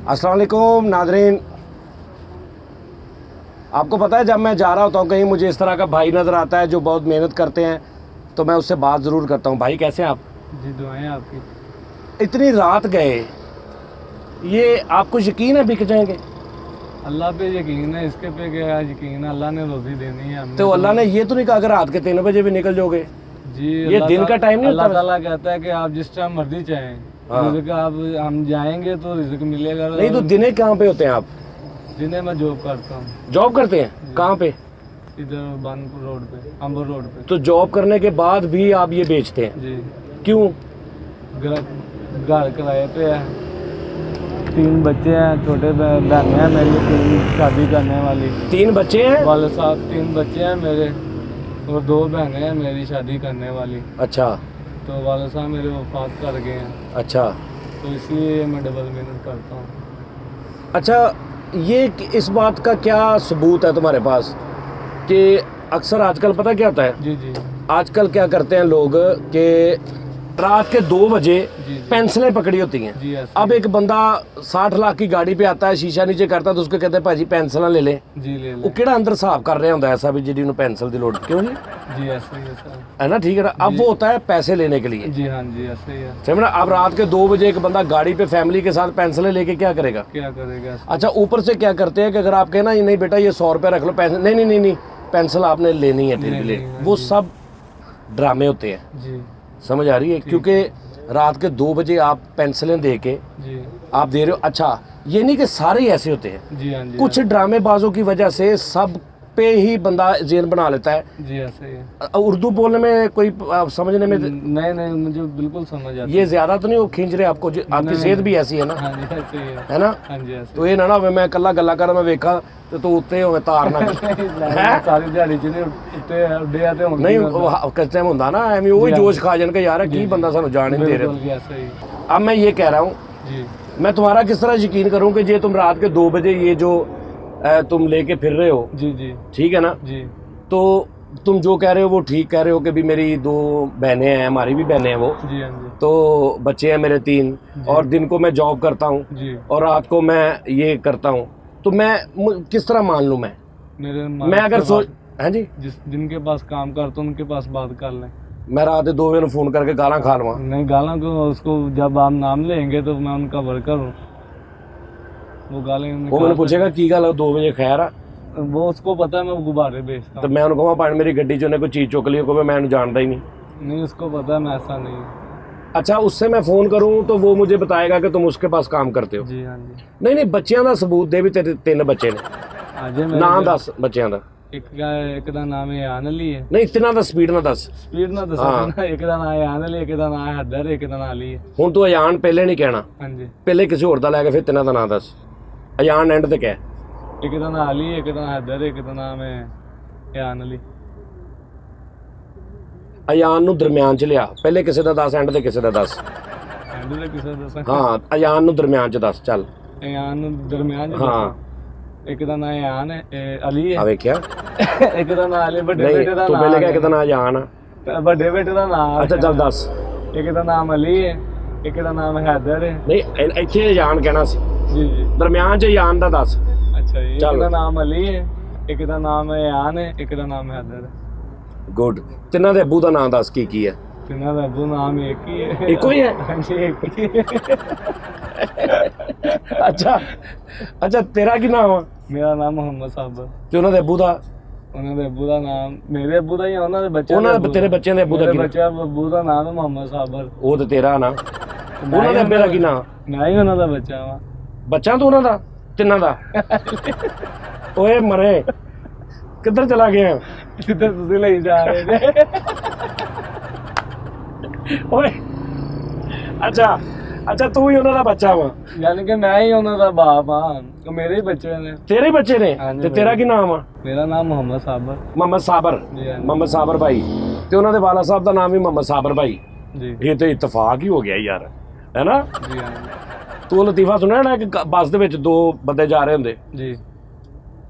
अस्सलाम वालेकुम नाज़रीन, आपको पता है जब मैं जा रहा होता हूँ कहीं, मुझे इस तरह का भाई नज़र आता है जो बहुत मेहनत करते हैं, तो मैं उससे बात ज़रूर करता हूँ। भाई कैसे हैं आप? जी दुआएं आपकी। इतनी रात गए, ये आपको यकीन है बिक जाएंगे? अल्लाह पे यकीन है, इसके पे क्या यकीन है, अल्लाह ने रोज़ी देनी है हमने। तो अल्लाह ने ये तो नहीं कहा कि रात के 3 बजे भी निकल जाओगे? जी ये दिन का टाइम नहीं होता? अल्लाह ताला कहता है कि आप जिस टाइम मर्जी चाहें, रिज़्क आप हम जाएंगे तो रिज़्क मिलेगा। नहीं तो दिने कहाँ पे होते हैं आप? दिने मैं जॉब करता हूँ। जॉब करते हैं? कहाँ पे? इधर बानपुर रोड पे, अंबर रोड पे। तो जॉब करने के बाद भी आप ये बेचते हैं? जी। क्यों? घर किराए पे है, 3 बच्चे हैं, छोटे बहनें हैं मेरी, 3 शादी करने वाली। 3 बच्चे हैं? वाले साहब 3 बच्चे हैं मेरे और 2 बहनें हैं मेरी शादी करने वाली। अच्छा। तो वाले साहब मेरे वफात कर गए हैं। अच्छा। तो इसलिए मैं डबल मेहनत करता हूँ। अच्छा, ये इस बात का क्या सबूत है तुम्हारे पास कि अक्सर आजकल पता क्या होता है? जी जी आजकल क्या करते हैं लोग कि रात के 2 बजे जी पेंसिलें पकड़ी होती हैं। जी ऐसे अब एक बंदा 60 लाख की गाड़ी पे आता है, शीशा नीचे करता है, तो उसको कहते हैं भाजी पेंसिल ले ले। जी ले वो ले। किड़ा अंदर साफ कर रहे होता है ऐसा भी जी पेंसिल की लोड़, क्यों जी? जी ऐसे ही है सर। है ना, ठीक है ना। अब वो होता है पैसे लेने के लिए। जी हाँ जी ऐसे ही है। समझना, अब रात के 2 बजे एक बंदा गाड़ी पे फैमिली के साथ पेंसिलें लेके क्या करेगा? क्या करेगा ऐसे? अच्छा, ऊपर से क्या करते हैं कि अगर आप कहना नहीं बेटा ये 100 रुपये रख लो, पेंसिल नहीं नहीं नहीं नहीं पेंसिल आपने लेनी है, फिर भी ले। वो सब ड्रामे होते हैं। जी समझ आ रही है? क्योंकि रात के 2 बजे आप पेंसिलें दे के जी आप दे रहे हो। अच्छा, ये नहीं कि सारे ऐसे होते हैं, जी हाँ जी कुछ ड्रामेबाजों की वजह से सब पे ही बंदा जेन बना लेता है। जी ऐसे ही है। उर्दू बोलने में कोई समझने में नहीं नहीं मुझे बिल्कुल समझ आता है। ये ज्यादा तो नहीं वो खींच रहे आपको? आपकी सेहत भी ऐसी है ना? हाँ जी ऐसे ही है ना? हाँ जी ऐसे तो ये ना मैं कल्ला गल्ला कर मैं वेखा तो तू उत्ते होवे तार ना ही। सारी दिहाड़ी च नहीं उत्ते उड्डे आते होंगे। नहीं किस टाइम ਹੁੰਦਾ ना ਐਵੇਂ ਉਹ जोश खा जान के यार की बंदा सानू जान नहीं दे रहे। ऐसे ही। अब मैं ये कह रहा हूँ, जी मैं तुम्हारा किस तरह यकीन करूँ कि ये तुम रात के 2 बजे ये जो तुम लेके फिर रहे हो, जी जी ठीक है ना? जी तो तुम जो कह रहे हो वो ठीक कह रहे हो कि भी मेरी 2 बहनें हैं, हमारी भी बहनें हैं वो, जी हाँ जी तो बच्चे हैं मेरे 3, और दिन को मैं जॉब करता हूँ जी। और रात को मैं ये करता हूँ, तो मैं किस तरह मान लूँ? मैं अगर सोच, हाँ जी, जिनके पास काम करता हूँ उनके पास बात कर लें। मैं रात 2 बजे फोन करके गाला खा लूँ? नहीं गालों को उसको जब आप नाम लेंगे तो मैं उनका वर्कर हूँ। वो गालें वो मैंने पूछेगा की गल 2 बजे खैर आ? वो उसको पता है मैं गुब्बारे बेचता तो हूँ। मैं उनको कहूँ पानी मेरी गड्डी चो कोई चीज़ चुक ली, को मैं जानता ही नहीं। नहीं उसको पता है मैं ऐसा नहीं। अच्छा, उससे मैं फ़ोन करूँ तो वो मुझे बताएगा कि तुम उसके पास काम करते हो? जी हाँ जी। नहीं नहीं, बच्चों का सबूत दे भी तेरे 3 बच्चे ने, अजय नाम दस बच्चों का। एक दा नाम है यान अली है। नहीं तिना दा स्पीड ना दस। स्पीड ना दस ना, एक दा नाम है यान अली, एक दा नाम है हैदर, एक दा नाम अली है। हुण तू अजान पहले नहीं कहना, हाँ जी पहले किसी होर दा लैके फिर तिना दा नाम दस, अजान एंड ते कह। एक दा नाम अली, एक दा नाम हैदर, एक दा नाम है यान अली। अजान नू दरम्यान च लिया, पहले किसी दा 10 एंड ते किसी दा 10। हैदर दे किसे दसा? हाँ, अजान नू दरम्यान च 10 चल। यान दरमियान च हाँ दसा। एक दा नाम यान है अली आ है। वेख्या? एक दा नाम अली बड़े नहीं बेटे दा तू नाम पहले कह के नाम अजान आ। है। बड़े बेटे दा नाम अच्छा चल 10। एक दा नाम अली है, एक दा नाम हैदर है। नहीं इत्थे अजान कहना सी, जी जी दरम्यान च अजान दा 10। अच्छा जी। चल। एक दा नाम अली है, एक दा नाम है यान है, एक दा नाम हैदर है। गुड। तिना दे अबू दा नाम दस की है? तिना दा अबू नाम एक ही है। इको ही है? हाँ जी एक ही है। अच्छा अच्छा, तेरा की नाम है? मेरा नाम मोहम्मद साबर। ते उन्हां दे अबू दा? ਉਹਨਾਂ ਦੇ ਅੱਬੂ ਦਾ ਨਾਮ ਮੇਰੇ ਅੱਬੂ ਦਾ ਹੀ ਆ, ਉਹਨਾਂ ਦੇ ਬੱਚਿਆਂ ਉਹਨਾਂ ਦੇ ਤੇਰੇ ਬੱਚਿਆਂ ਦੇ ਅੱਬੂ ਦਾ ਕੀ? ਬੱਚਿਆਂ ਅੱਬੂ ਦਾ ਨਾਮ ਹੈ ਮੁਹੰਮਦ ਸਾਬਰ। ਉਹ ਤੇ ਤੇਰਾ ਨਾ, ਉਹਨਾਂ ਦੇ ਅੱਬੇ ਦਾ ਕੀ ਨਾਮ? ਮੈਂ ਹੀ ਉਹਨਾਂ ਦਾ ਬੱਚਾ ਵਾਂ। ਬੱਚਾ ਤੂੰ ਉਹਨਾਂ ਦਾ ਤਿੰਨਾਂ ਦਾ? ਓਏ ਮਰੇ, ਕਿੱਧਰ ਚਲਾ ਗਿਆ? ਜਿੱਧਰ ਤੁਸੀਂ ਲਈ ਜਾ ਰਹੇ ਨੇ। ਓਏ ਅੱਛਾ ਅੱਛਾ, ਤੂੰ ਹੀ ਉਹਨਾਂ ਦਾ ਬੱਚਾ ਵਾ? ਯਾਨੀ ਕਿ ਮੈਂ ਹੀ ਉਹਨਾਂ ਦਾ ਬਾਪ ਆ, ਉਹ ਮੇਰੇ ਹੀ ਬੱਚੇ ਨੇ। ਤੇਰੇ ਬੱਚੇ ਨੇ? ਤੇ ਤੇਰਾ ਕੀ ਨਾਮ ਆ? ਮੇਰਾ ਨਾਮ ਮੁਹੰਮਦ ਸਾਬਰ। ਮੁਹੰਮਦ ਸਾਬਰ? ਜੀ ਹਾਂ ਮੁਹੰਮਦ ਸਾਬਰ ਭਾਈ, ਤੇ ਉਹਨਾਂ ਦੇ ਵਾਲਾ ਸਾਹਿਬ ਦਾ ਨਾਮ ਵੀ ਮੁਹੰਮਦ ਸਾਬਰ ਭਾਈ। ਜੀ ਇਹ ਤੇ ਇਤਫਾਕ ਹੀ ਹੋ ਗਿਆ ਯਾਰ, ਹੈ ਨਾ? ਜੀ ਹਾਂ ਤੂੰ ਲਤੀਫਾ ਸੁਣਿਆ ਨਾ ਕਿ ਬੱਸ ਦੇ ਵਿੱਚ 2 ਬੰਦੇ ਜਾ ਰਹੇ ਹੁੰਦੇ? ਜੀ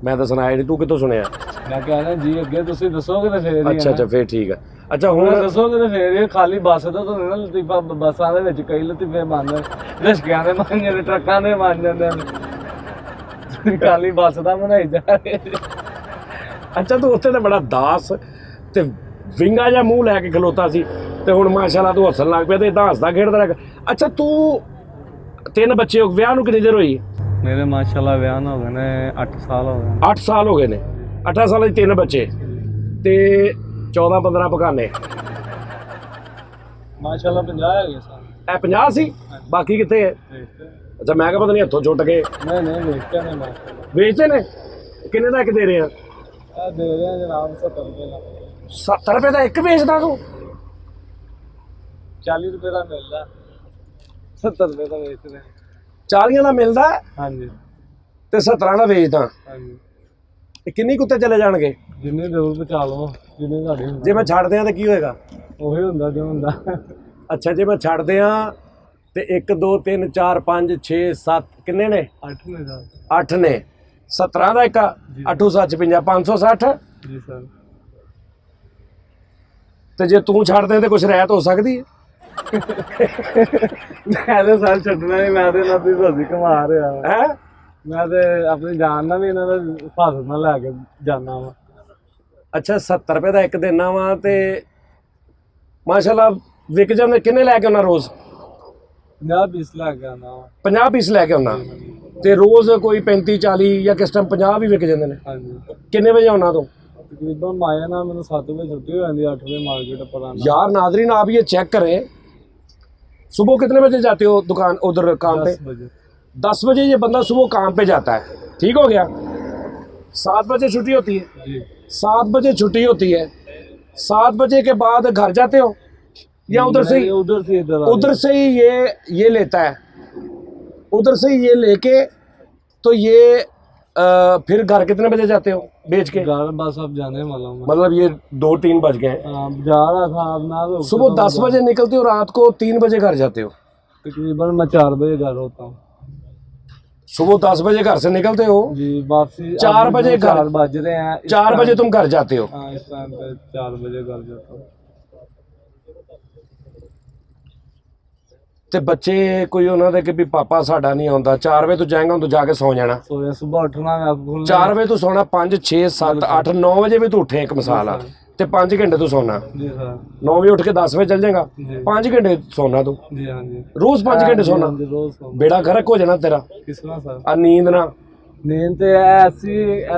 ਮੈਂ ਤਾਂ ਸੁਣਾਇਆ ਨਹੀਂ, ਤੂੰ ਕਿੱਥੋਂ ਸੁਣਿਆ? ਮੈਂ ਕਹਿ ਰਿਹਾ ਜੀ ਅੱਗੇ ਤੁਸੀਂ ਦੱਸੋਗੇ ਤਾਂ ਫੇਰ ਹੀ। ਅੱਛਾ ਅੱਛਾ, ਫਿਰ ਠੀਕ ਹੈ। ਅੱਛਾ ਹੁਣ ਹੁਣ ਦੱਸੋਗੇ ਤੇ ਫੇਰ ਇਹ ਖਾਲੀ ਬੱਸ ਦਾ ਤਾਂ ਨਹੀਂ ਨਾ ਲਤੀਫਾ, ਬੱਸਾਂ ਦੇ ਵਿੱਚ ਕਈ ਲਤੀਫੇ ਮੰਨਦੇ, ਰਿਸ਼ਕਿਆਂ ਦੇ ਮੰਨ ਜਾਂਦੇ, ਟਰੱਕਾਂ ਦੇ ਮੰਨ ਜਾਂਦੇ ਨੇ, ਖਾਲੀ ਬੱਸ ਦਾ ਬਣਾਈ ਜਾ ਰਹੇ। ਅੱਛਾ ਤੂੰ ਉੱਥੇ ਤਾਂ ਬੜਾ ਦਾਸ ਤੇ ਵਿੰਗਾ ਜਿਹਾ ਮੂੰਹ ਲੈ ਕੇ ਖਲੋਤਾ ਸੀ ਤੇ ਹੁਣ ਮਾਸ਼ਾਅੱਲਾ ਤੂੰ ਹੱਸਣ ਲੱਗ ਪਿਆ ਤੇ ਇਦਾਂ ਹੱਸਦਾ ਖੇਡਦਾ ਰਹਿ। ਅੱਛਾ ਤੂੰ 3 ਬੱਚੇ ਹੋ, ਵਿਆਹ ਨੂੰ ਕਿੰਨੀ ਦੇਰ ਹੋਈ? ਮੇਰੇ ਮਾਸ਼ਾਅੱਲਾ ਵਿਆਹ ਨੂੰ ਹੋ ਗਏ ਨੇ 8 ਸਾਲ ਹੋ ਗਏ। 8 ਸਾਲ ਹੋ ਗਏ ਨੇ। 8 ਸਾਲਾਂ 'ਚ 3 ਬੱਚੇ ਤੇ 14-15 ਪਕਾਨੇ। ਮਾਸ਼ਾਅੱਲਾ 50 ਹੈਗੇ ਸਨ। ਇਹ 50 ਸੀ, ਬਾਕੀ ਕਿੱਥੇ ਹੈ? ਅੱਛਾ ਮੈਂ ਕਿਹਾ ਪਤਾ ਨਹੀਂ ਹੱਥੋਂ ਛੁੱਟ ਗਏ। ਨਹੀਂ ਵੇਚਦੇ ਨੇ ਮਾਸ਼ਾਅੱਲਾ। ਵੇਚਦੇ ਨੇ? ਕਿੰਨੇ ਦਾ ਇੱਕ ਦੇ ਰਹੇ ਆ? ਆ ਦੇ ਰਹੇ ਆ ਜਨਾਬ 70 ਰੁਪਏ ਦਾ। 70 ਰੁਪਏ ਦਾ ਇੱਕ ਵੇਚਦਾ ਤੂੰ? 40 ਰੁਪਏ ਦਾ ਮਿਲਦਾ, 70 ਰੁਪਏ ਦਾ ਵੇਚਦੇ। 40 ਦਾ ਮਿਲਦਾ ਹਾਂਜੀ ਤੇ 17 ਦਾ ਵੇਚਦਾ। ਹਾਂਜੀ। ਤੇ ਕਿੰਨੀ ਕੁੱਤੇ ਚਲੇ ਜਾਣਗੇ? ਜਿੰਨੇ ਜ਼ਰੂਰ ਬਚਾ ਲਓ, ਜਿੰਨੇ ਤੁਹਾਡੇ ਹੁੰਦੇ। ਜੇ ਮੈਂ ਛੱਡ ਦਿਆਂ ਤਾਂ ਕੀ ਹੋਏਗਾ? ਉਹੀ ਹੁੰਦਾ ਜੋ ਹੁੰਦਾ। ਅੱਛਾ ਜੇ ਮੈਂ ਛੱਡ ਦਿਆਂ ਤੇ 1 2 3 4 5 6 7 ਕਿੰਨੇ ਨੇ? 8 ਨੇ ਸਰ। 8 ਨੇ। 17 ਦਾ ਇੱਕ 8 7 50 560। ਜੀ ਸਰ। ਤੇ ਜੇ ਤੂੰ ਛੱਡ ਦੇ ਤੇ ਕੁਝ ਰਹਿਤ ਹੋ ਸਕਦੀ ਹੈ? ਮੈਂ ਤਾਂ ਸਰ ਛੱਡਣਾ ਨਹੀਂ, ਮੈਂ ਤੇ ਇਹਨਾਂ ਦੀ ਰੋਜ਼ੀ ਕਮਾ ਰਿਹਾ ਵਾ। ਹੈ ਮੈਂ ਤੇ ਆਪਣੀ ਜਾਨ ਨਾਲ ਵੀ ਇਹਨਾਂ ਦਾ ਹਿਫਾਜ਼ਤ ਨਾਲ ਲੈ ਕੇ ਜਾਣਾ ਵਾ। ਅੱਛਾ 70 ਰੁਪਏ ਦਾ ਇੱਕ ਦੇਣਾ ਵਾ ਤੇ ਮਾਸ਼ਾਅੱਲਾ ਵਿਕ ਜਾਂਦੇ। ਕਿੰਨੇ ਲੈ ਕੇ ਆਉਣਾ ਰੋਜ਼? 50 ਪੀਸ ਲੈ ਕੇ ਆਉਣਾ ਵਾ। 50 ਪੀਸ ਲੈ ਕੇ ਆਉਣਾ ਤੇ ਰੋਜ਼ ਕੋਈ 35 40 ਜਾਂ ਕਿਸ ਟਾਈਮ 50 ਵੀ ਵਿਕ ਜਾਂਦੇ ਨੇ। ਹਾਂਜੀ। ਕਿੰਨੇ ਵਜੇ ਆਉਣਾ ਤੂੰ? तकरीबन माया ना मैंने 7 बजे छुट्टी हो जाती है, 8 बजे मार्केट पर आना। यार नाजरीन आप ये चेक करें, सुबह कितने बजे जाते हो दुकान उधर काम पे? 10 बजे। 10 बजे ये बंदा सुबह काम पे जाता है, ठीक हो गया। 7 बजे छुट्टी होती है जी। 7 बजे छुट्टी होती है। 7 बजे के बाद घर जाते हो या उधर से उधर से ही ये लेता है? उधर से ये लेके तो ये फिर घर कितने बजे जाते हो बेच के? घर बस अब जाने वाला हूँ। मतलब ये 2-3 बज गए हैं। जा रहा था अब ना, तो सुबह 10 बजे निकलते हो, रात को 3 बजे घर जाते हो? तकरीबन मैं 4 बजे घर होता हूँ। सुबह 10 बजे घर से निकलते हो जी, वापसी 4 बजे घर 4 बज रहे हैं। 4 बजे तुम घर जाते हो? हाँ, इस टाइम पे 4 बजे घर जाता हूँ। ਤੇ ਬੱਚੇ ਕੋਈ ਉਹਨਾਂ ਦੇ ਕਿ ਵੀ ਪਾਪਾ ਸਾਡਾ ਨਹੀਂ ਆਉਂਦਾ। 4 ਵਜੇ ਤੂੰ ਜਾਏਗਾ ਤੂੰ ਜਾ ਕੇ ਸੌ ਜਾਣਾ। सोया सुबह उठना मैं 4 ਵਜੇ ਤੂੰ ਸੌਣਾ, 5 6 7 8 9 ਵਜੇ ਵੀ ਤੂੰ ਉੱਠੇ ਇੱਕ ਮਿਸਾਲ ਆ ਤੇ 5 ਘੰਟੇ ਤੂੰ ਸੌਣਾ। जी सर। 9 ਵਜੇ ਉੱਠ ਕੇ 10 ਵਜੇ ਚੱਲ ਜਾਏਗਾ, 5 ਘੰਟੇ ਸੌਣਾ ਤੂੰ जी हाँ जी। ਰੋਜ਼ 5 ਘੰਟੇ ਸੌਣਾ। जी, रोज सोना। ਬੇੜਾ ਗਰਕ ਹੋ ਜਾਣਾ ਤੇਰਾ किस तरह सर? ਆ ਨੀਂਦ ਨਾ। नींद तो ऐसी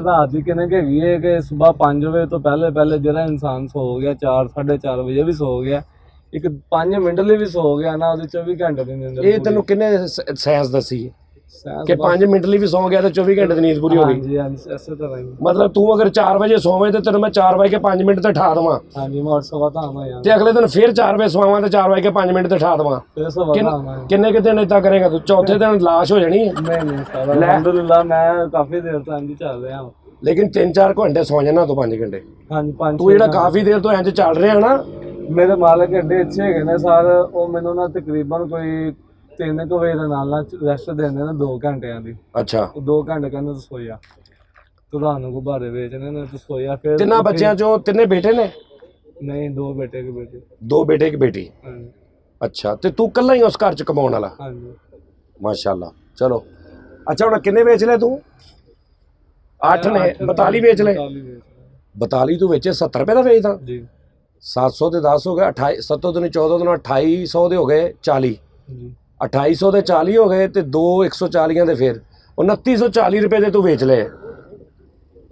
रात की कहने की हैगी है कि सुबह 5 बजे तो पहले जरा इंसान सो गया, 4 4:30 बजे भी सो गया, एक 5 मिनट ਲਈ ਵੀ ਸੋ ਗਿਆ ਨਾ, ਉਹਦੇ 24 ਘੰਟੇ ਦੀ ਨੀਂਦ। ਇਹ ਤੈਨੂੰ ਕਿੰਨੇ ਸਾਇੰਸ ਦੱਸੀ ਸਾਇੰਸ ਕਿ 5 ਮਿੰਟ ਲਈ ਵੀ ਸੌ ਗਿਆ ਤੇ 24 ਘੰਟੇ ਦੀ ਨੀਂਦ ਪੂਰੀ ਹੋ ਗਈ? ਹਾਂਜੀ ਹਾਂਜੀ, ਐਸੇ ਤਰ੍ਹਾਂ ਹੀ। ਮਤਲਬ ਤੂੰ ਅਗਰ 4 ਵਜੇ ਸੋਵੇਂ ਤੇ ਤੈਨੂੰ ਮੈਂ 4 ਵਜੇ ਕੇ 5 ਮਿੰਟ ਤੇ ਠਾ ਦੇਵਾਂ ਹਾਂਜੀ, ਮੈਂ 8 ਤਾਂ ਆਵਾਂ ਯਾਰ। ਤੇ ਅਗਲੇ ਦਿਨ ਫਿਰ 4 ਵਜੇ ਸੋਵਾਂ ਤੇ 4 ਵਜੇ ਕੇ 5 ਮਿੰਟ ਤੇ ਠਾ ਦੇਵਾਂ। ਫਿਰ ਸਵਾ ਤਾਂ ਆਵਾਂ। ਕਿੰਨੇ ਕਿ ਦਿਨ ਏਦਾਂ ਕਰੇਗਾ ਤੂੰ? ਚੌਥੇ ਦਿਨ ਲਾਸ਼ ਹੋ ਜਾਣੀ ਹੈ। ਨਹੀਂ ਸਰ, ਅਲਹਮਦੁਲਿਲਾ ਮੈਂ ਕਾਫੀ ਦੇਰ ਤੋਂ ਇੰਜ ਚੱਲ ਰਿਹਾ ਹਾਂ। ਲੇਕਿਨ 3-4 ਘੰਟੇ ਸੌ ਜਾਣਾ ਤੂੰ 5 ਘੰਟੇ। ਹਾਂਜੀ 5। ਤੂੰ ਜਿਹੜਾ ਕਾਫੀ ਦੇਰ ਤੋਂ ਇੰਜ ਚੱਲ ਰਿਹਾ ਨਾ, ਮੇਰੇ ਮਾਲਕ ਐਡੇ ਅੱਛੇ ਹੈਗੇ ਨੇ ਸਰ, ਉਹ ਮੈਨੂੰ ਨਾ ਤਕਰੀਬਨ ਕੋਈ 3 ਵਜੇ ਦੇ ਨਾਲ ਰੈਸਟ ਦਿੰਦੇ ਨੇ 2 ਘੰਟਿਆਂ ਦੀ। ਅੱਛਾ 2 ਘੰਟੇ ਕਹਿੰਦੇ ਤੂੰ ਸੋਇਆ, ਤੁਹਾਨੂੰ ਗੁਬਾਰੇ ਵੇਚਣੇ ਨੇ, ਤੂੰ ਸੋਇਆ। ਫਿਰ ਤਿੰਨਾਂ ਬੱਚਿਆਂ ਚੋਂ ਤਿੰਨੇ ਬੇਟੇ ਨੇ? ਨਹੀਂ, 2 ਬੇਟੇ ਕੇ ਬੇਟੇ। 2 ਬੇਟੇ ਇੱਕ ਬੇਟੀ। ਹਾਂਜੀ ਅੱਛਾ ਤੇ ਤੂੰ ਇਕੱਲਾ ਹੀ ਉਸ ਘਰ ਚ ਕਮਾਉਣ ਵਾਲਾ? ਹਾਂਜੀ। ਮਾਸ਼ਾਅੱਲਾ। ਚਲੋ ਅੱਛਾ ਹੁਣ ਕਿੰਨੇ ਵੇਚ ਲਏ ਤੂੰ? 8 ਨੇ। 42 ਵੇਚ ਲਏ। 42 ਤੂੰ ਵੇਚੇ 70 ਰੁਪਏ ਦਾ ਵੇਚਦਾ? ਜੀ। 700 ਦੇ 10 ਹੋ ਗਏ, 28 7 ਦਿਨ 14 ਦਿਨ 2800 ਦੇ ਹੋ ਗਏ 40। ਜੀ 2800 ਦੇ 40 ਹੋ ਗਏ ਤੇ 2 140 ਦੇ ਫਿਰ 2940 ਰੁਪਏ ਦੇ ਤੂੰ ਵੇਚ ਲਏ।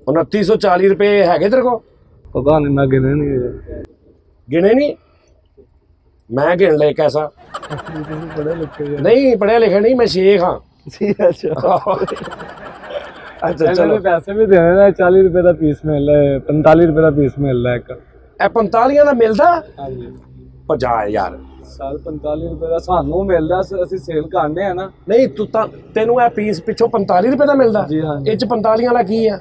2940 ਰੁਪਏ ਹੈਗੇ ਤੇਰੇ ਕੋਲ? ਪਤਾ ਨਹੀਂ, ਮੈਂ ਗਿਣੇ ਨਹੀਂ। ਗਿਣੇ ਨਹੀਂ? ਮੈਂ ਗਿਣ ਲਏ। ਕੈਸਾ? ਤੁਸੀਂ ਪੜ੍ਹੇ ਲਿਖੇ ਹੋ? ਨਹੀਂ ਪੜਿਆ ਲਿਖਿਆ ਨਹੀਂ, ਮੈਂ ਸ਼ੇਖ ਹਾਂ। ਜੀ ਅੱਛਾ। ਅੱਛਾ ਚਲੋ। ਪੈਸੇ ਵੀ ਦੇਣੇ ਨੇ, 40 ਰੁਪਏ ਦਾ ਪੀਸ ਮਿਲਦਾ ਹੈ, 45 ਰੁਪਏ ਦਾ ਪੀਸ ਮਿਲਦਾ ਇੱਕ। ਇਹ 45 ਦਾ ਮਿਲਦਾ? ਹਾਂਜੀ 50 ਯਾਰ। ਸਰ 45 ਰੁਪਏ ਦਾ ਸਾਨੂੰ ਮਿਲਦਾ, ਅਸੀਂ ਸੇਲ ਕਰਨੇ ਆ ਨਾ। ਨਹੀਂ ਤੂੰ ਤਾਂ ਤੈਨੂੰ ਇਹ ਪੀਸ ਪਿੱਛੋਂ 45 ਰੁਪਏ ਦਾ ਮਿਲਦਾ? ਜੀ ਹਾਂ। ਇਹ ਚ 45 ਵਾਲਾ ਕੀ ਆ?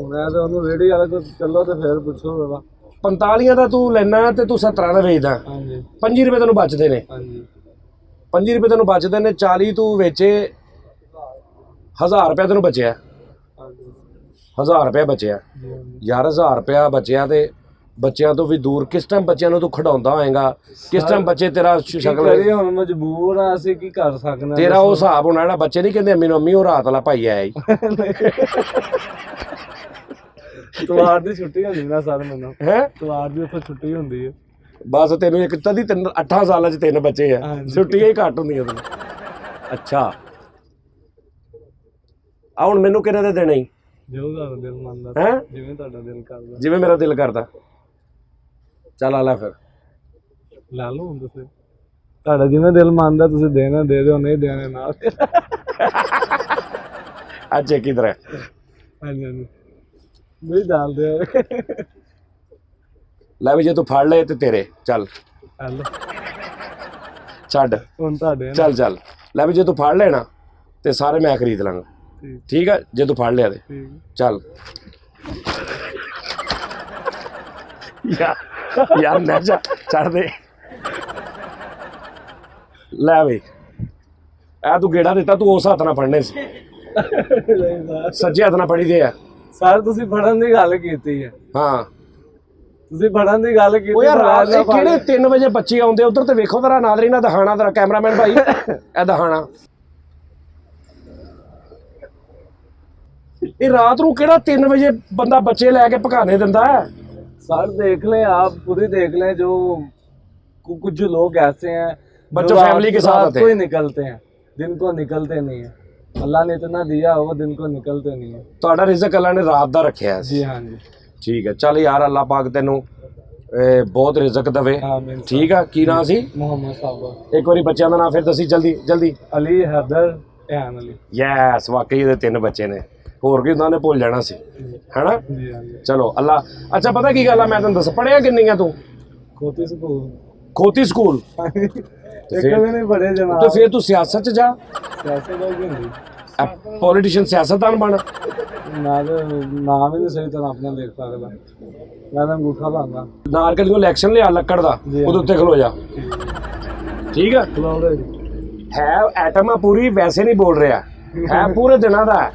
ਮੈਂ ਤਾਂ ਉਹਨੂੰ ਰੇੜੀ ਵਾਲੇ ਕੋਲ ਚੱਲੋ ਤੇ ਫਿਰ ਪੁੱਛੋ ਬਾਬਾ। 45 ਦਾ ਤੂੰ ਲੈਣਾ ਤੇ ਤੂੰ 17 ਦਾ ਵੇਚਦਾ। ਹਾਂਜੀ 5 ਰੁਪਏ ਤੈਨੂੰ ਬਚਦੇ ਨੇ। ਹਾਂਜੀ 5 ਰੁਪਏ ਤੈਨੂੰ ਬਚਦੇ ਨੇ। 40 ਤੂੰ ਵੇਚੇ, 1000 ਰੁਪਏ ਤੈਨੂੰ ਬਚਿਆ। ਹਾਂਜੀ 1000 ਰੁਪਏ ਬਚਿਆ ਜੀ ਹਾਂਜੀ। ਯਾਰ। 1000 ਰੁਪਇਆ ਬਚਿਆ ਤੇ ਬੱਚਿਆਂ ਤੋਂ ਵੀ ਦੂਰ ਕਿਸ ਟਾਈਮ ਬੱਚਿਆਂ ਨੂੰ ਤੂੰ ਖਿਡਾਉਂਦਾ ਹੋਏਗਾ, ਕਿਸ ਟਾਈਮ ਬੱਚੇ ਤੇਰਾ ਸ਼ਕਲ ਕਰੀਏ ਹੁਣ ਮਜਬੂਰ ਆ ਅਸੀਂ ਕੀ ਕਰ ਸਕਦੇ ਤੇਰਾ ਉਹ ਹਿਸਾਬ ਹੋਣਾ ਜਿਹੜਾ ਬੱਚੇ ਨਹੀਂ ਕਹਿੰਦੇ ਮੈਨੂੰ ਅੰਮੀ ਉਹ ਰਾਤ ਵਾਲਾ ਭਾਈ ਆਇਆ ਜੀ ਤਵਾਰ ਦੀ ਛੁੱਟੀ ਹੁੰਦੀ ਨਾ ਸਰ ਮੈਨੂੰ ਹੈ ਤਵਾਰ ਦੀ ਉੱਥੋਂ ਛੁੱਟੀ ਹੁੰਦੀ ਹੈ ਬਸ ਤੈਨੂੰ ਇੱਕ ਤਾਂ ਦੀ 8 ਸਾਲਾਂ 'ਚ 3 ਬੱਚੇ ਆ ਛੁੱਟੀਆਂ ਹੀ ਘੱਟ ਹੁੰਦੀਆਂ ਤੈਨੂੰ ਅੱਛਾ ਆ ਹੁਣ ਮੈਨੂੰ ਕਿਹਨੇ ਦੇ ਦੇਣੇ ਜੋ ਤੁਹਾਡਾ ਦਿਲ ਮੰਨਦਾ ਹੈ ਜਿਵੇਂ ਤੁਹਾਡਾ ਦਿਲ ਕਰਦਾ ਜਿਵੇਂ ਮੇਰਾ ਦਿਲ ਕਰਦਾ ਚੱਲ ਆ ਲੈ ਫਿਰ ਲੈ ਲਓ ਹੁਣ ਤੁਸੀਂ ਤੁਹਾਡਾ ਜਿਵੇਂ ਦਿਲ ਮੰਨਦਾ ਤੁਸੀਂ ਦੇਣਾ ਦੇ ਦਿਓ ਨਹੀਂ ਦੇਣੇ ਨਾ ਅੱਛਾ ਕਿਧਰ ਹੈ ਹਾਂਜੀ ਹਾਂਜੀ ਨਹੀਂ ਡਾਲ ਦਿਓ ਲੈ ਵੀ ਜੇ ਤੂੰ ਫੜ ਲਏ ਤੇ ਤੇਰੇ ਚੱਲ ਹੈਲੋ ਛੱਡ ਹੁਣ ਤੁਹਾਡੇ ਚੱਲ ਚੱਲ ਲੈ ਵੀ ਜੇ ਤੂੰ ਫੜ ਲੈਣਾ ਤੇ ਸਾਰੇ ਮੈਂ ਖਰੀਦ ਲਾਂਗਾ ਠੀਕ ਆ ਜੇ ਤੂੰ ਫੜ ਲਿਆ ਤੇ ਚੱਲ ਯਾਰ ਲੈ ਜਾ ਛੱਡ ਦੇ ਲੈ ਬਈ ਇਹ ਤੂੰ ਗੇੜਾ ਦਿੱਤਾ ਤੂੰ ਉਸ ਹੱਥ ਨਾਲ ਫੜਨੇ ਸੀ ਸੱਜੇ ਹੱਥ ਨਾਲ ਫੜੀ ਦੇ ਆ ਸਰ ਤੁਸੀਂ ਫੜਨ ਦੀ ਗੱਲ ਕੀਤੀ ਹੈ ਹਾਂ ਤੁਸੀਂ ਫੜਨ ਦੀ ਗੱਲ ਕੀਤੀ ਉਹ ਯਾਰ ਰਾਤ ਦੇ ਕਿਹੜੇ 3 ਵਜੇ ਬੱਚੇ ਆਉਂਦੇ ਉਧਰ ਤੇ ਵੇਖੋ ਤੇਰਾ ਨਾਦਰੀ ਨਾ ਦਿਖਾਣਾ ਤੇਰਾ ਕੈਮਰਾਮੈਨ ਭਾਈ ਇਹ ਦਿਖਾਣਾ ਇਹ ਰਾਤ ਨੂੰ ਕਿਹੜਾ 3 ਵਜੇ ਬੰਦਾ ਬੱਚੇ ਲੈ ਕੇ ਭਗਾਨੇ ਦਿੰਦਾ ਹੈ सर देख लें आप पूरी देख लें जो कुछ लोग ऐसे हैं बच्चों फैमिली के साथ को ही निकलते हैं दिन को निकलते नहीं है अल्लाह ने इतना दिया वो दिन को निकलते नहीं है ਤੁਹਾਡਾ ਰਿਜ਼ਕ ਅੱਲਾ ਨੇ ਰਾਤ ਦਾ ਰੱਖਿਆ ਹੈ जी हाँ जी ਠੀਕ ਹੈ ਚੱਲ ਯਾਰ ਅੱਲਾ ਪਾਕ ਤੈਨੂੰ ਬਹੁਤ ਰਿਜ਼ਕ ਦਵੇ आमीन ਠੀਕ ਆ ਕੀ ਨਾਂ ਸੀ मोहम्मद साहब ਇੱਕ ਵਾਰੀ ਬੱਚਿਆਂ ਦਾ ਨਾਂ ਫਿਰ ਦੱਸੀ ਜਲਦੀ ਜਲਦੀ अली हैदर एहन अली ਯੈਸ ਵਾਕਈ ਇਹਦੇ 3 ਬੱਚੇ ਨੇ ਹੋਰ ਕੀ ਉਹਨਾਂ ਨੇ ਭੁੱਲ ਜਾਣਾ ਸੀ ਹੈਨਾ जी हाँ जी ਚਲੋ ਅੱਲਾ ਅੱਛਾ ਪਤਾ ਕੀ ਗੱਲ ਆ ਮੈਂ ਤੈਨੂੰ ਦੱਸ ਪੜਿਆ ਕਿੰਨੀਆਂ ਤੂੰ खोती स्कूल ਖੋਤੀ ਸਕੂਲ एक भी नहीं पढ़े जनाब ਤੇ ਫਿਰ ਤੂੰ ਸਿਆਸਤ ਚ ਜਾ कैसे लोग हिंदी ਪੋਲੀਟੀਸ਼ੀਅਨ ਸਿਆਸਤਦਾਨ ਬਣ ना तो नाम ही नहीं सही तरह अपना देख सकता मैं तो अंगूठा लाऊंगा ਨਾਰਕਲ ਨੂੰ ਇਲੈਕਸ਼ਨ ਲਿਆ ਲੱਕੜ ਦਾ ਜੀ। ਉਹਦੇ ਉੱਤੇ ਖਲੋ ਜਾ ਠੀਕ ਆ खिलाओ ਹੈ ਐਟਮ ਆ ਪੂਰੀ ਵੈਸੇ ਨਹੀਂ ਬੋਲ ਰਿਹਾ ਹੈ ਪੂਰੇ ਦਿਨਾਂ ਦਾ ਹੈ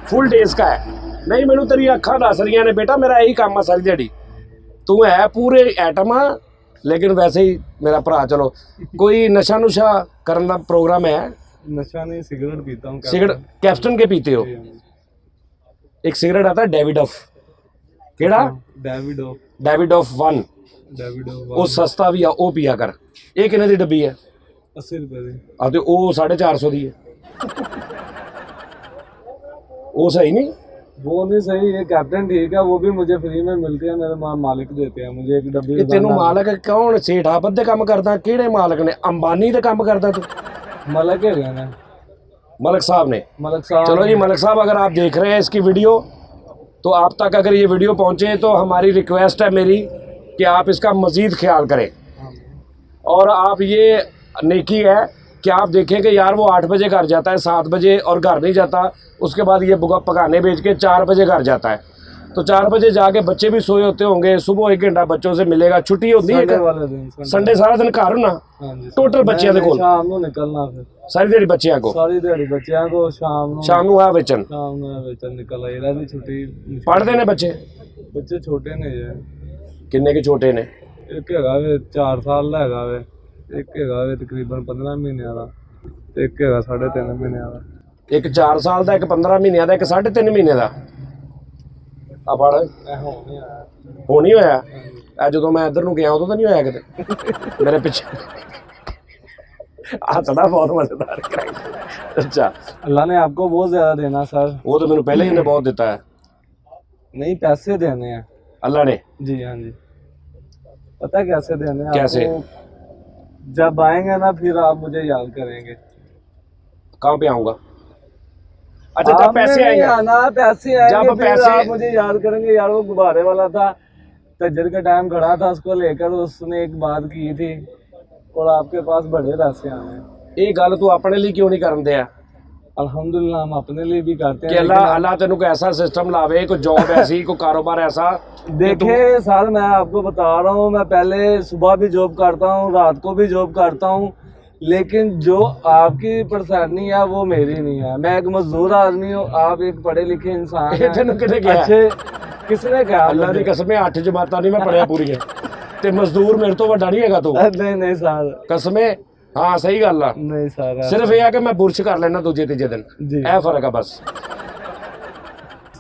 ਫੁੱਲ ਡੇਜ਼ ਦਾ ਹੈ ਨਹੀਂ ਮੈਨੂੰ ਤੇਰੀ ਅੱਖਾਂ ਦੱਸ ਰਹੀਆਂ ਨੇ ਬੇਟਾ ਮੇਰਾ ਇਹੀ ਕੰਮ ਆ ਸਾਰੀ ਦਿਹਾੜੀ ਤੂੰ ਹੈ ਪੂਰੇ ਐਟਮ ਆ ਲੇਕਿਨ ਵੈਸੇ ਹੀ ਮੇਰਾ ਭਰਾ ਚਲੋ ਕੋਈ ਨਸ਼ਾ ਨੁਸ਼ਾ ਕਰਨ ਦਾ ਪ੍ਰੋਗਰਾਮ ਹੈ नशा नहीं सिगरेट पीता हूँ सिगरेट कैप्टन के पीते हो एक सिगरेट आता है डेविडोफ केड़ा डेविडोफ डेविडोफ 1 डेविडोफ वो सस्ता भी आ वो पिया कर ये कितने दी डब्बी है 80 रुपए दी आ ते वो 450 दी है वो सही नहीं वो नहीं सही ये कैप्टन ठीक है वो भी मुझे फ्री में मिलती है मेरे मालिक देते हैं मुझे एक डब्बी ये तेनू मालक कौन सेठ आपत दे काम करदा केड़े मालक ने अंबानी दे काम करदा तू मलक है ना मलक साहब ने मलक साहब चलो जी मलक साहब अगर आप देख रहे हैं इसकी वीडियो तो आप तक अगर ये वीडियो पहुंचे तो हमारी रिक्वेस्ट है मेरी कि आप इसका मज़ीद ख्याल करें और आप ये नेकी है कि आप देखें कि यार वो 8 बजे घर जाता है 7 बजे और घर नहीं जाता उसके बाद ये पकाने बेच के 4 बजे घर जाता है तो 4 बजे जाके बच्चे भी सोए होते होंगे सुबह 1 घंटा बच्चों से मिलेगा छुट्टी होती है संडे सारा दिन घर होना टोटल बच्चों के कोल शाम को निकलना फिर सारी दिहाड़ी बच्चों को सारी दिहाड़ी बच्चों को शाम को आ बेचन शाम को बेचन निकल आई रहती छुट्टी पढ़ते ने बच्चे बच्चे छोटे ने जे किन्ने के छोटे ने एक हैगा वे 4 साल दा हैगा वे एक हैगा वे तकरीबन 15 महीने दा ते एक हैगा 3.5 महीने दा एक 4 साल ਦਾ ਇੱਕ 15 ਮਹੀਨਿਆਂ ਦਾ ਇੱਕ 3.5 ਮਹੀਨੇ ਦਾ ਆ ਫੜ ਹੋ ਨਹੀਂ ਹੋਇਆ ਆ ਜਦੋਂ ਮੈਂ ਇੱਧਰ ਨੂੰ ਗਿਆ ਉਦੋਂ ਤਾਂ ਨਹੀਂ ਹੋਇਆ ਕਿਤੇ ਮੇਰੇ ਪਿੱਛੇ ਆ ਤਾਂ ਬਹੁਤ ਮਜ਼ੇਦਾਰ ਕਰਾਈ ਅੱਛਾ अल्लाह ने आपको बहुत ज्यादा देना सर ਉਹ ਤਾਂ ਮੈਨੂੰ ਪਹਿਲੇ ਹੀ ਨੇ ਬਹੁਤ ਦਿੱਤਾ ਹੈ नहीं पैसे देने हैं ਅੱਲਾ ਨੇ जी हाँ जी पता है कैसे देने हैं कैसे? आपको जब आएंगे ना फिर आप मुझे याद करेंगे कहाँ पे आऊंगा अच्छा जब पैसे आएंगे आना पैसे आएंगे जब फिर पैसे आप मुझे याद करेंगे यार वो गुब्बारे वाला था तजर का टाइम खड़ा था उसको लेकर उसने एक बात की थी और आपके पास बड़े पैसे आने हैं ਇਹ ਗੱਲ ਤੂੰ ਆਪਣੇ ਲਈ ਕਿਉਂ ਨਹੀਂ ਕਰਨ ਦਿਆ अल्हम्दुलिल्लाह हम अपने लिए भी करते कि हैं अल्लाह अल्लाह तेनू कोई ऐसा सिस्टम लावे कोई जॉब ऐसी कोई कारोबार ऐसा देखे सर मैं आपको बता रहा हूँ मैं पहले सुबह भी जॉब करता हूँ रात को भी जॉब करता हूँ लेकिन जो आपकी परेशानी है वो मेरी नहीं है मैं एक मजदूर आदमी हूँ आप एक पढ़े लिखे इंसान ये तेनू किथे हैं गया? अच्छे किसने कहा? अल्लाह दी कसम 8 जमातां नहीं मैं पढ़िया पूरी ते मजदूर मेरे तो वड्डा नहीं हैगा तू नहीं नहीं सर, कसमें। हाँ सही गल आ। नहीं सर, सिर्फ ये है कि मैं बुरश कर लेना दूजे तीजे दिन, जी। ਇਹ फर्क है बस।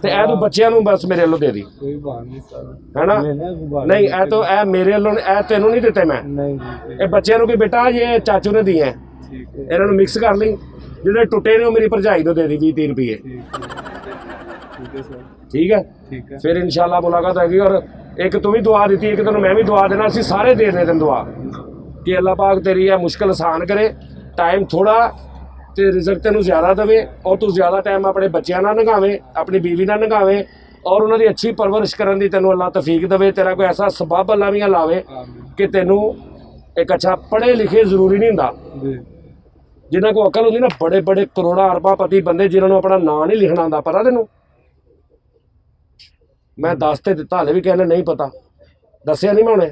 ਤੇ ਇਹ ਤੂੰ ਬੱਚਿਆਂ ਨੂੰ ਬਸ ਮੇਰੇ ਵੱਲੋਂ ਦੇ ਦੀ, कोई बात नहीं सर, ਹੈਨਾ। लेना गुब्बारे ਨਹੀਂ ਇਹ ਤਾਂ ਇਹ ਮੇਰੇ ਵੱਲੋਂ ਇਹ ਤੈਨੂੰ ਨਹੀਂ ਦਿੱਤੇ ਮੈਂ, नहीं जी, ਇਹ ਬੱਚਿਆਂ ਨੂੰ ਕਿ ਬੇਟਾ ਇਹ ਚਾਚੂ ਨੇ ਦਿਏ ਹੈ, ठीक है ਇਹਨਾਂ ਨੂੰ ਮਿਕਸ ਕਰ ਲਈ, ਜਿਹੜੇ ਟੁੱਟੇ ਨੇ ਉਹ ਮੇਰੀ ਭਰਜਾਈ ਨੂੰ ਦੇ ਦੀ 20-30 ਰੁਪਏ, ठीक है सर, ਠੀਕ ਹੈ। ठीक है ਫਿਰ ਇਨਸ਼ਾਅੱਲਾ ਮੁਲਾਕਾਤ ਹੋਏਗੀ। ਔਰ ਇੱਕ ਤੂੰ ਵੀ ਦੁਆ ਦਿੱਤੀ, ਇੱਕ ਤੈਨੂੰ ਮੈਂ ਵੀ ਦੁਆ ਦੇਣਾ, ਅਸੀਂ ਸਾਰੇ ਦੇ ਦੇਣੇ ਤੈਨੂੰ ਦੁਆ ਕਿ ਅੱਲਾਹ ਪਾਕ ਤੇਰੀ ਇਹ ਮੁਸ਼ਕਲ ਆਸਾਨ ਕਰੇ, ਟਾਈਮ ਥੋੜਾ ਤੇ ਰਿਜ਼ਕ ਤੈਨੂੰ ਜ਼ਿਆਦਾ ਦੇਵੇ, ਔਰ ਤੂੰ ਜ਼ਿਆਦਾ ਟਾਈਮ ਆਪਣੇ ਬੱਚਿਆਂ ਨਾਲ ਲੰਘਾਵੇਂ, ਆਪਣੀ ਬੀਵੀ ਨਾਲ ਲੰਘਾਵੇਂ, ਔਰ ਉਹਨਾਂ ਦੀ ਅੱਛੀ ਪਰਵਰਿਸ਼ ਕਰਨ ਦੀ ਤੈਨੂੰ ਅੱਲਾਹ ਤੌਫੀਕ ਦੇਵੇ। ਤੇਰਾ ਕੋਈ ਐਸਾ ਸਬਬ ਅੱਲਾਹ ਵੀ ਲਾਵੇ आमीन ਕਿ ਤੈਨੂੰ ਇੱਕ ਅੱਛਾ ਪੜ੍ਹੇ ਲਿਖੇ ਜ਼ਰੂਰੀ ਨਹੀਂ ਹੁੰਦਾ, जी, ਜਿਨ੍ਹਾਂ ਕੋਲ ਅਕਲ ਹੁੰਦੀ ਨਾ, ਬੜੇ ਬੜੇ ਕਰੋੜਾਂ ਅਰਬਾਂ ਪਤੀ ਬੰਦੇ ਜਿਨ੍ਹਾਂ ਨੂੰ ਆਪਣਾ ਨਾਂ ਨਹੀਂ ਲਿਖਣਾ ਆਉਂਦਾ, ਪਤਾ ਤੈਨੂੰ? ਮੈਂ ਦੱਸ ਤੇ ਦਿੱਤਾ, ਹਲੇ ਵੀ ਕਹਿੰਦੇ ਨਹੀਂ ਪਤਾ, ਦੱਸਿਆ ਨਹੀਂ ਮੈਂ ਹੁਣੇ,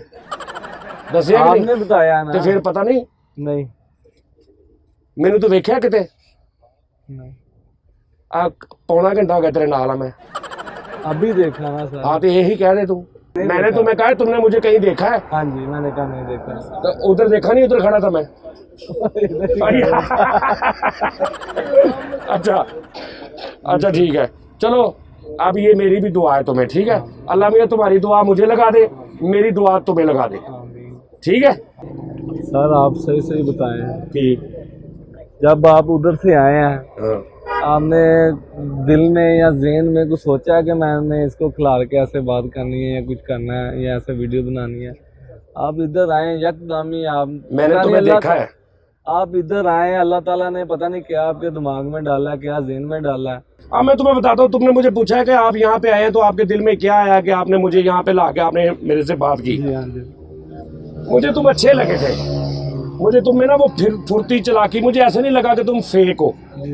ਦੱਸਿਆ ਕਿ आपने ਨਹੀਂ? बताया ना? ਤੇ ਫਿਰ ਪਤਾ ਨਹੀਂ नहीं ਮੈਨੂੰ ਤੂੰ ਵੇਖਿਆ ਕਿਤੇ? नहीं, ਆ ਪੌਣਾ ਘੰਟਾ ਹੋ ਗਿਆ ਤੇਰੇ ਨਾਲ ਆ ਮੈਂ। अभी देखा ना सर। हाँ तो यही कह रहे तू, मैंने तुम्हें कहा तुमने मुझे कहीं देखा है? हाँ जी, मैंने कहा नहीं देखा। तो उधर देखा नहीं, उधर खड़ा था मैं। अच्छा अच्छा ठीक है, चलो अब ये मेरी भी दुआ है तुम्हें, ठीक है। अल्लाह मियां तुम्हारी दुआ मुझे लगा दे, मेरी दुआ तुम्हें लगा दे, आमीन। ठीक है। सर आप सही सही बताए हैं, ठीक जब आप उधर से आए हैं हाँ। आपने दिल में या ज़हन में कुछ सोचा है कि मैंने इसको खिलाड़ के ऐसे बात करनी है या कुछ करना है या ऐसे वीडियो बनानी है? आप इधर आए यकदमी, आप मैंने पता तुम्हें नहीं, अल्लाह देखा है। आप इधर आए, अल्लाह ताला ने पता नहीं क्या आपके दिमाग में डाला, क्या ज़हन में डाला है। अब मैं तुम्हें बताता हूँ, तुमने मुझे पूछा है कि आप यहाँ पे आए हैं, तो आपके दिल में क्या आया कि आपने मुझे यहाँ पे ला के आपने मेरे से बात की। जी हाँ जी, मुझे तुम अच्छे लगे थे, मुझे तुम में ना वो फिर फुर्ती चलाकी, मुझे ऐसे नहीं लगा कि तुम फेक हो, जी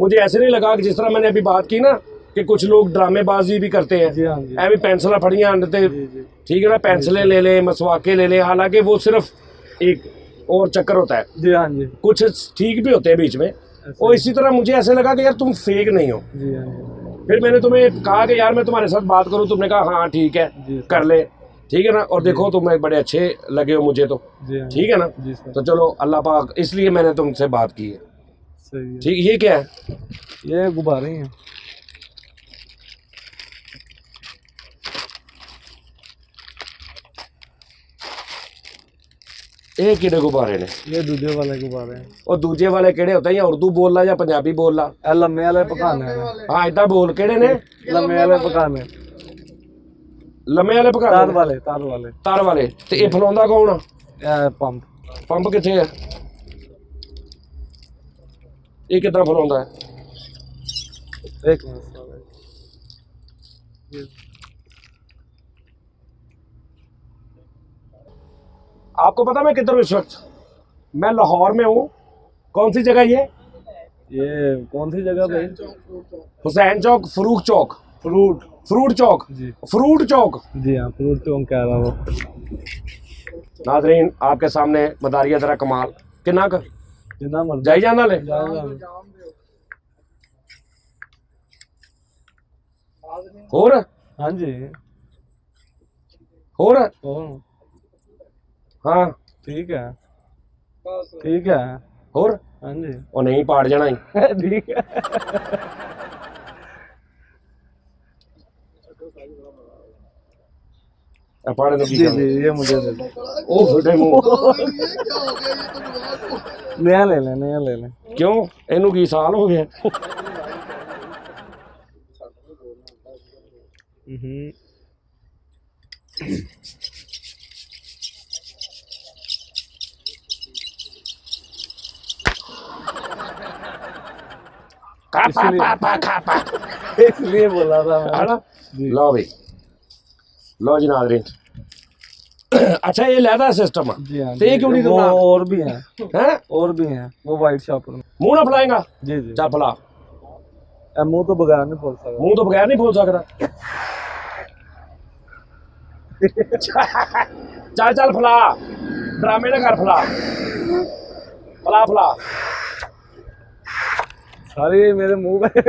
मुझे ऐसे नहीं लगा कि जिस तरह मैंने अभी बात की ना कि कुछ लोग ड्रामेबाजी भी करते हैं, जी हाँ जी, ऐ भी पेंसिल फड़ियां आते, जी जी, ठीक है ना, पेंसिलें ले लें, मसवाके ले लें, हालांकि वो सिर्फ एक और चक्कर होता है, जी हाँ जी, कुछ ठीक भी होते हैं बीच में। और इसी तरह मुझे ऐसे लगा कि यार तुम फेक नहीं हो। जी हाँ जी, फिर मैंने तुम्हें कहा कि यार मैं तुम्हारे साथ बात करूं, तुमने कहा हाँ ठीक है जी कर ले, ठीक है ना। और देखो तुम बड़े अच्छे लगे हो मुझे तो, जी हाँ, ठीक है ना। जी सर, तो चलो अल्लाह पाक, इसलिए मैंने तुमसे बात की है, सही है। ठीक। ये क्या है? ये गुब्बारे हैं। ਇਹ ਕਿਹੜੇ ਗੁਬਾਰੇ ਨੇ? ये दूजे वाले गुब्बारे हैं। ਉਹ ਦੂਜੇ ਵਾਲੇ ਕਿਹੜੇ ਹੁੰਦੇ, ਜਾਂ ਉਰਦੂ ਬੋਲ ਲਾ ਜਾਂ ਪੰਜਾਬੀ ਬੋਲ ਲਾ। ਇਹ ਲੰਮੇ ਵਾਲੇ ਪਕਾਨੇ ਨੇ। ਹਾਂ ਇਦਾਂ ਬੋਲ, ਕਿਹੜੇ ਨੇ? ਲੰਮੇ ਵਾਲੇ ਪਕਾਨੇ, ਲੰਮੇ ਵਾਲੇ ਤਾਰ ਪਕਾ ਵਾਲੇ, ਤਾਰ ਵਾਲੇ। ਤਾਰ ਵਾਲੇ। ਤੇ ਇਹ ਫਲਾਉਂਦਾ ਕੌਣ ਆ? ਇਹ ਪੰਪ। ਪੰਪ ਕਿੱਥੇ ਆ? ਇਹ ਕਿੱਦਾਂ ਫਲਾਉਂਦਾ ਹੈ? एक मिनट सर, आपको पता मैं किधर हूँ इस वक्त? मैं लाहौर में हूँ। कौन सी जगह ये? कौन सी जगह पे? हुसैन चौक, फरूक चौक, फ्रूट चौक, जी फ्रूट चौक। जी हाँ, फ्रूट चौक कह रहा वो। नाजरीन आपके सामने मदारिया जरा कमाल किन्ना का जितना मर्जी जाई जाना ले। होर हाँ जी, होर और हाँ ठीक है, ठीक है, होर हाँ जी, ਉਹ ਨਹੀਂ ਪਾੜ ਜਾਣਾ ਹੀ। ठीक है। ਇਹ ਪਾੜੇ ਨੂੰ ਕੀ जी ਕਰਨਾ? जी, ये मुझे दे दो। ਉਹ ਫਟੇ ਮੂੰਹ। नया ले लें, नया ले लें। ਕਿਉਂ ਇਹਨੂੰ ਕੀ ਸਾਲ ਹੋ ਗਿਆ? इसलिए बोला था मैं। है ना। लो भाई, लो जी नाजरीन। अच्छा ये लहदा सिस्टम है, जी हाँ, तो ये क्यों नहीं वो करना? और भी हैं, हैं? और भी हैं वो वाइट शॉपर में। मुंह ना फुलाएगा? जी जी, चल फुला। मुंह तो बगैर नहीं खोल सकता। मुंह तो बगैर नहीं खोल सकता। चल चल फुला, ड्रामे ना कर, फुला फुला फुला। सारे मेरे मुंह पे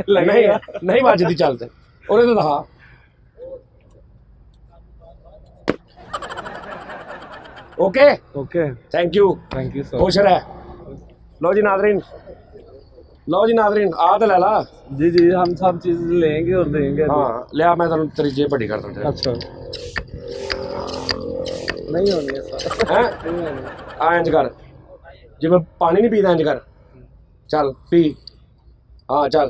लगे। नहीं नहीं बजती, चलते और तो दहा okay okay thank you thank you sir. खुश रह। लो जी नाजरीन, लो जी नाजरीन, आ तो लै ला। जी जी हम सब चीज लेंगे और देंगे। हाँ लिया, मैं तेन तेरी जेब बड़ी कर दूँ। अच्छा नहीं होनी है सर। हैं नहीं होनी। आ इंज कर, जिवें पानी नहीं पीता इंज कर, चल पी। हाँ चल,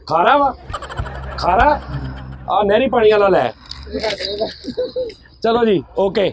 खारा वा खारा, आ नहरी पानी वाला लै। चलो जी ओके।